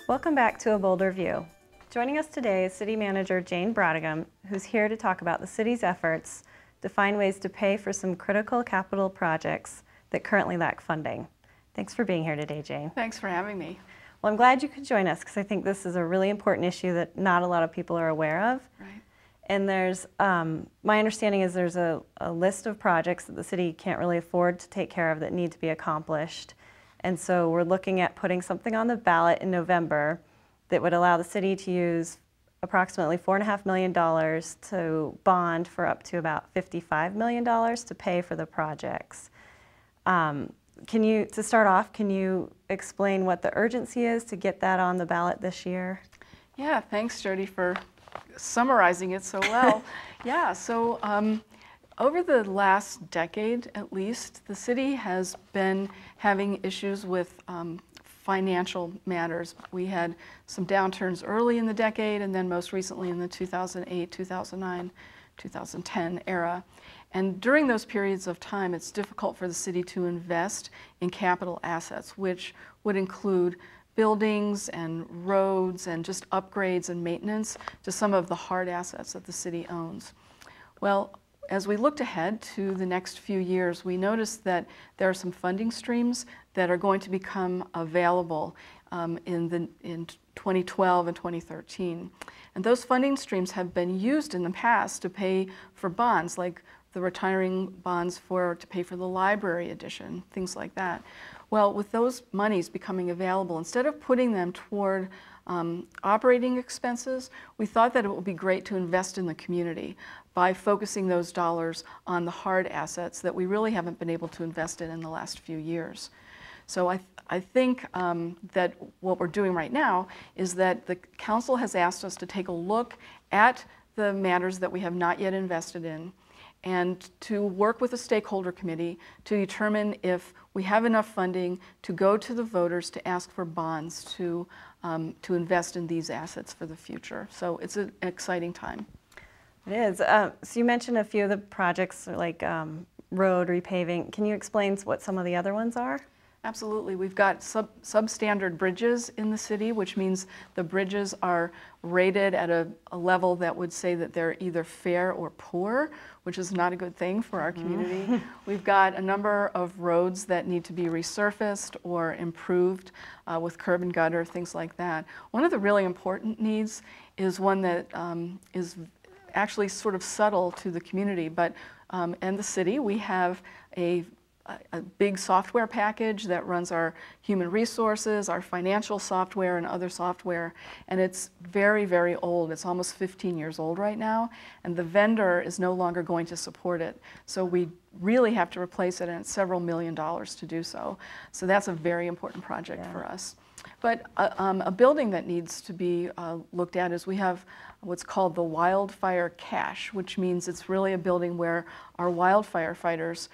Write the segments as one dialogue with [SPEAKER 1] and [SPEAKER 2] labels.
[SPEAKER 1] Welcome back to A Boulder View. Joining us today is City Manager Jane Brautigam, who's here to talk about the city's efforts to find ways to pay for some critical capital projects that currently lack funding. Thanks for being here today, Jane.
[SPEAKER 2] Thanks for having me.
[SPEAKER 1] Well, I'm glad you could join us because I think this is a really important issue that not a lot of people are aware of.
[SPEAKER 2] Right.
[SPEAKER 1] And there's, my understanding is there's a list of projects that the city can't really afford to take care of that need to be accomplished. And so we're looking at putting something on the ballot in November that would allow the city to use approximately $4.5 million to bond for up to about $55 million to pay for the projects. To start off, can you explain what the urgency is to get that on the ballot this year?
[SPEAKER 2] Yeah, thanks, Jody, for summarizing it so well. Yeah, so over the last decade, at least, the city has been having issues with financial matters. We had some downturns early in the decade, and then most recently in the 2008, 2009, 2010 era. And during those periods of time, it's difficult for the city to invest in capital assets, which would include buildings and roads and just upgrades and maintenance to some of the hard assets that the city owns. Well, as we looked ahead to the next few years, we noticed that there are some funding streams that are going to become available in 2012 and 2013. And those funding streams have been used in the past to pay for bonds, like the retiring bonds to pay for the library addition, things like that. Well, with those monies becoming available, instead of putting them toward operating expenses, we thought that it would be great to invest in the community by focusing those dollars on the hard assets that we really haven't been able to invest in the last few years. So I think that what we're doing right now is that the council has asked us to take a look at the matters that we have not yet invested in and to work with the stakeholder committee to determine if we have enough funding to go to the voters to ask for bonds to invest in these assets for the future. So it's an exciting time.
[SPEAKER 1] It is. So you mentioned a few of the projects like road repaving. Can you explain what some of the other ones are?
[SPEAKER 2] Absolutely. We've got substandard bridges in the city, which means the bridges are rated at a level that would say that they're either fair or poor, which is not a good thing for our community. We've got a number of roads that need to be resurfaced or improved with curb and gutter, things like that. One of the really important needs is one that is actually sort of subtle to the community, but and the city, we have a big software package that runs our human resources, our financial software, and other software, and it's very, very old. It's almost 15 years old right now, and the vendor is no longer going to support it. So we really have to replace it, and it's several $1 million to do so. So that's a very important project for us. But a building that needs to be looked at is we have what's called the wildfire cache, which means it's really a building where our wildfire fighters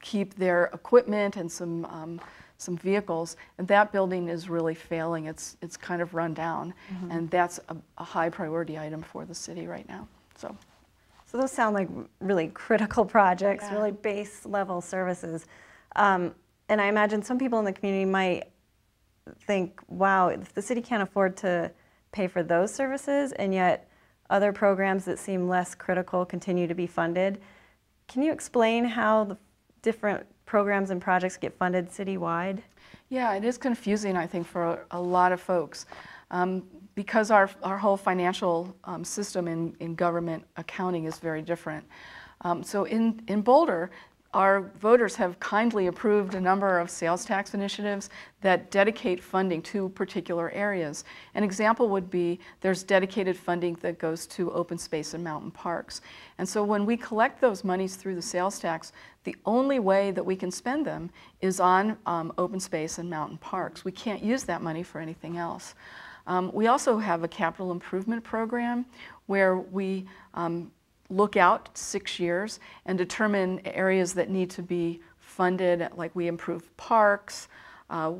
[SPEAKER 2] keep their equipment and some vehicles, and that building is really failing. It's kind of run down, and that's a high priority item for the city right now. So
[SPEAKER 1] those sound like really critical projects, really base level services. And I imagine some people in the community might think, wow, if the city can't afford to pay for those services, and yet other programs that seem less critical continue to be funded. Can you explain how the different programs and projects get funded citywide? Yeah,
[SPEAKER 2] it is confusing, I think, for a lot of folks. Because our whole financial system in government accounting is very different. So in Boulder, our voters have kindly approved a number of sales tax initiatives that dedicate funding to particular areas. An example would be there's dedicated funding that goes to open space and mountain parks. And so when we collect those monies through the sales tax, the only way that we can spend them is on open space and mountain parks. We can't use that money for anything else. We also have a capital improvement program where we look out 6 years and determine areas that need to be funded, like we improve parks,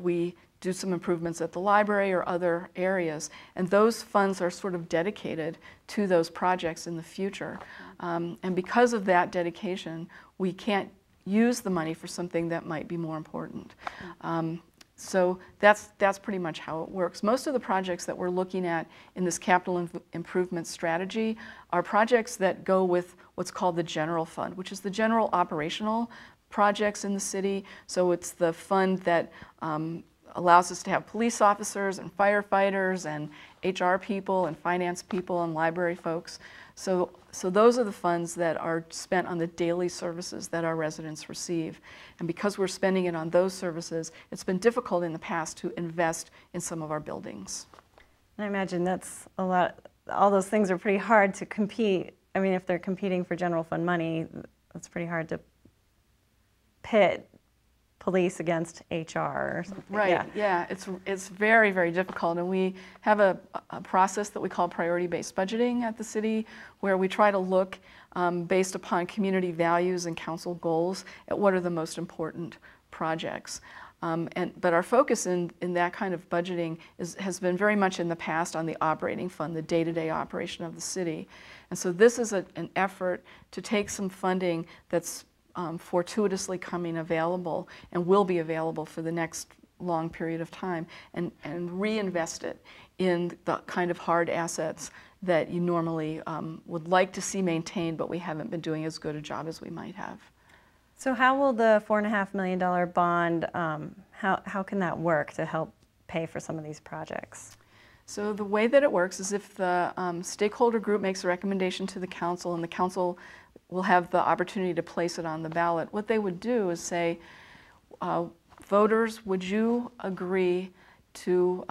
[SPEAKER 2] we do some improvements at the library or other areas, and those funds are sort of dedicated to those projects in the future. And because of that dedication, we can't use the money for something that might be more important. So that's pretty much how it works. Most of the projects that we're looking at in this capital improvement strategy are projects that go with what's called the general fund, which is the general operational projects in the city. So it's the fund that allows us to have police officers and firefighters and HR people and finance people and library folks. So those are the funds that are spent on the daily services that our residents receive. And because we're spending it on those services, it's been difficult in the past to invest in some of our buildings.
[SPEAKER 1] And I imagine that's a lot, all those things are pretty hard to compete. I mean, if they're competing for general fund money, it's pretty hard to pit police against HR or something.
[SPEAKER 2] Right, yeah, it's very, very difficult, and we have a process that we call priority-based budgeting at the city, where we try to look based upon community values and council goals at what are the most important projects. But our focus in that kind of budgeting has been very much in the past on the operating fund, the day-to-day operation of the city. And so this is an effort to take some funding that's fortuitously coming available and will be available for the next long period of time and reinvest it in the kind of hard assets that you normally would like to see maintained, but we haven't been doing as good a job as we might have.
[SPEAKER 1] So how will the $4.5 million bond, how can that work to help pay for some of these projects?
[SPEAKER 2] So the way that it works is if the stakeholder group makes a recommendation to the council and the council will have the opportunity to place it on the ballot, what they would do is say, voters, would you agree to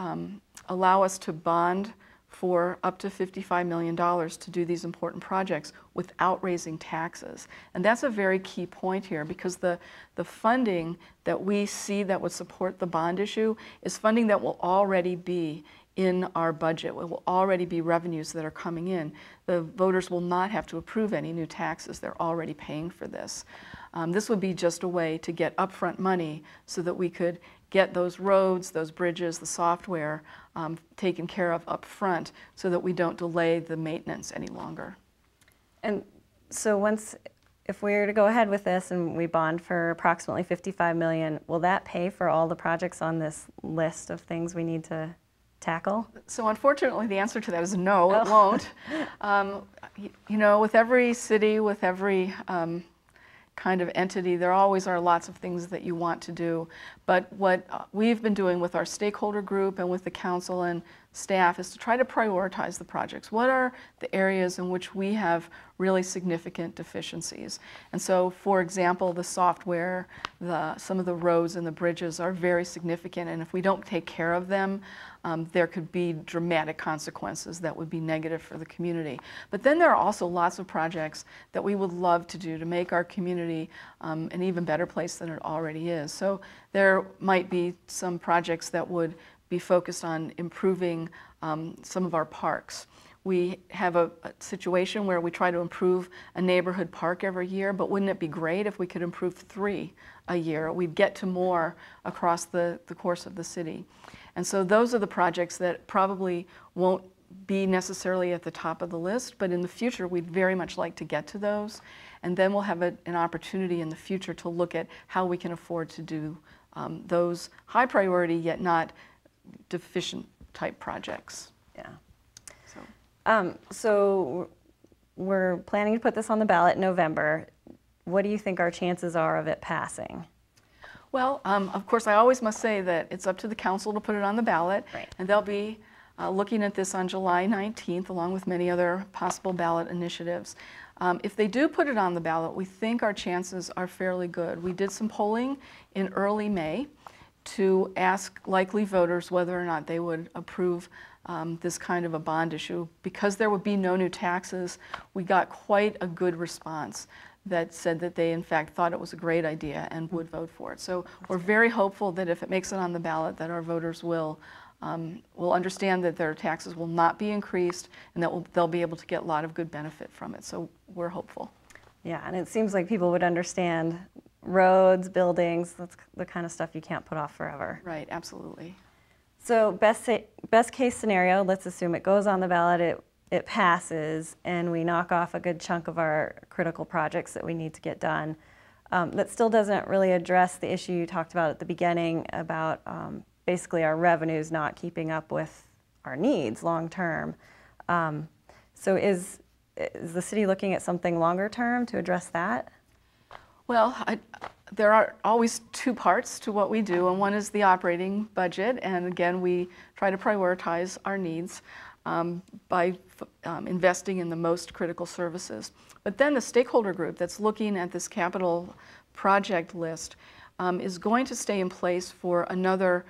[SPEAKER 2] allow us to bond for up to $55 million to do these important projects without raising taxes? And that's a very key point here, because the funding that we see that would support the bond issue is funding that will already be in our budget. It will already be revenues that are coming in. The voters will not have to approve any new taxes. They're already paying for this. This would be just a way to get upfront money so that we could get those roads, those bridges, the software taken care of up front so that we don't delay the maintenance any longer.
[SPEAKER 1] And so if we were to go ahead with this and we bond for approximately $55 million, will that pay for all the projects on this list of things we need to tackle?
[SPEAKER 2] So unfortunately, the answer to that is no, it won't. You know, with every city, with every kind of entity, there always are lots of things that you want to do. But what we've been doing with our stakeholder group and with the council and staff is to try to prioritize the projects. What are the areas in which we have really significant deficiencies? And so, for example, the software, some of the roads and the bridges are very significant, and if we don't take care of them, there could be dramatic consequences that would be negative for the community. But then there are also lots of projects that we would love to do to make our community an even better place than it already is. So there might be some projects that would be focused on improving some of our parks. We have a situation where we try to improve a neighborhood park every year, but wouldn't it be great if we could improve 3 a year? We'd get to more across the course of the city. And so those are the projects that probably won't be necessarily at the top of the list, but in the future we'd very much like to get to those. And then we'll have an opportunity in the future to look at how we can afford to do those high priority yet not deficient type projects.
[SPEAKER 1] Yeah. So we're planning to put this on the ballot in November. What do you think our chances are of it passing?
[SPEAKER 2] Well, of course, I always must say that it's up to the council to put it on the ballot,
[SPEAKER 1] right.
[SPEAKER 2] And they'll be looking at this on July 19th, along with many other possible ballot initiatives. If they do put it on the ballot, we think our chances are fairly good. We did some polling in early May to ask likely voters whether or not they would approve this kind of a bond issue. Because there would be no new taxes, we got quite a good response that said that they in fact thought it was a great idea and would vote for it. So we're very hopeful that if it makes it on the ballot that our voters will understand that their taxes will not be increased and that they'll be able to get a lot of good benefit from it. So we're hopeful.
[SPEAKER 1] Yeah, and it seems like people would understand roads, buildings, that's the kind of stuff you can't put off forever.
[SPEAKER 2] Right, absolutely.
[SPEAKER 1] So best case scenario, let's assume it goes on the ballot, it passes, and we knock off a good chunk of our critical projects that we need to get done. that still doesn't really address the issue you talked about at the beginning about basically our revenues not keeping up with our needs long term. So is the city looking at something longer term to address that?
[SPEAKER 2] Well, there are always two parts to what we do, and one is the operating budget, and again, we try to prioritize our needs by investing in the most critical services. But then the stakeholder group that's looking at this capital project list is going to stay in place for another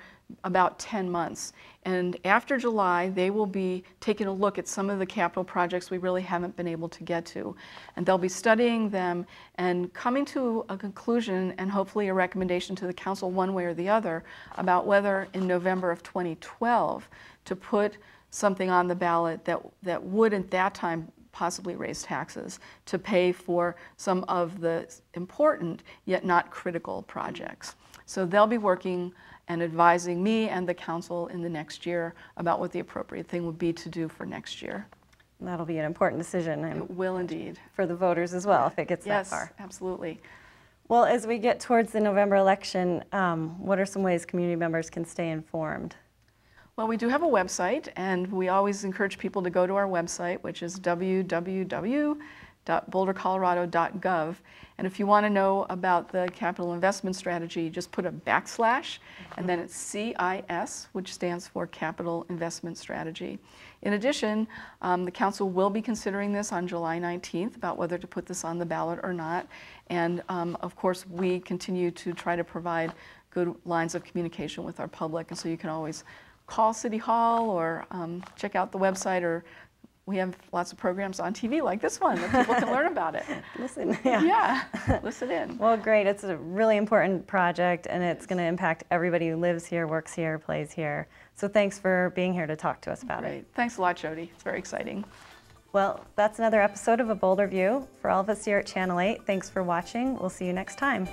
[SPEAKER 2] about 10 months. And after July, they will be taking a look at some of the capital projects we really haven't been able to get to. And they'll be studying them and coming to a conclusion and hopefully a recommendation to the council one way or the other about whether in November of 2012 to put something on the ballot that would at that time possibly raise taxes to pay for some of the important yet not critical projects. So they'll be working and advising me and the council in the next year about what the appropriate thing would be to do for next year.
[SPEAKER 1] And that'll be an important decision.
[SPEAKER 2] It will indeed.
[SPEAKER 1] For the voters as well, if it gets that far.
[SPEAKER 2] Yes, absolutely.
[SPEAKER 1] Well, as we get towards the November election, what are some ways community members can stay informed?
[SPEAKER 2] Well, we do have a website, and we always encourage people to go to our website, which is www.bouldercolorado.gov. And if you want to know about the capital investment strategy, just put a / and then it's CIS, which stands for Capital Investment Strategy. In addition, the council will be considering this on July 19th about whether to put this on the ballot or not. And of course, we continue to try to provide good lines of communication with our public, and so you can always call City Hall or check out the website, or we have lots of programs on TV like this one that people can learn about it.
[SPEAKER 1] Listen,
[SPEAKER 2] yeah, listen in.
[SPEAKER 1] Well, great. It's a really important project, and it's going to impact everybody who lives here, works here, plays here. So thanks for being here to talk to us about it.
[SPEAKER 2] Thanks a lot, Jody. It's very exciting.
[SPEAKER 1] Well, that's another episode of A Boulder View. For all of us here at Channel 8, thanks for watching. We'll see you next time.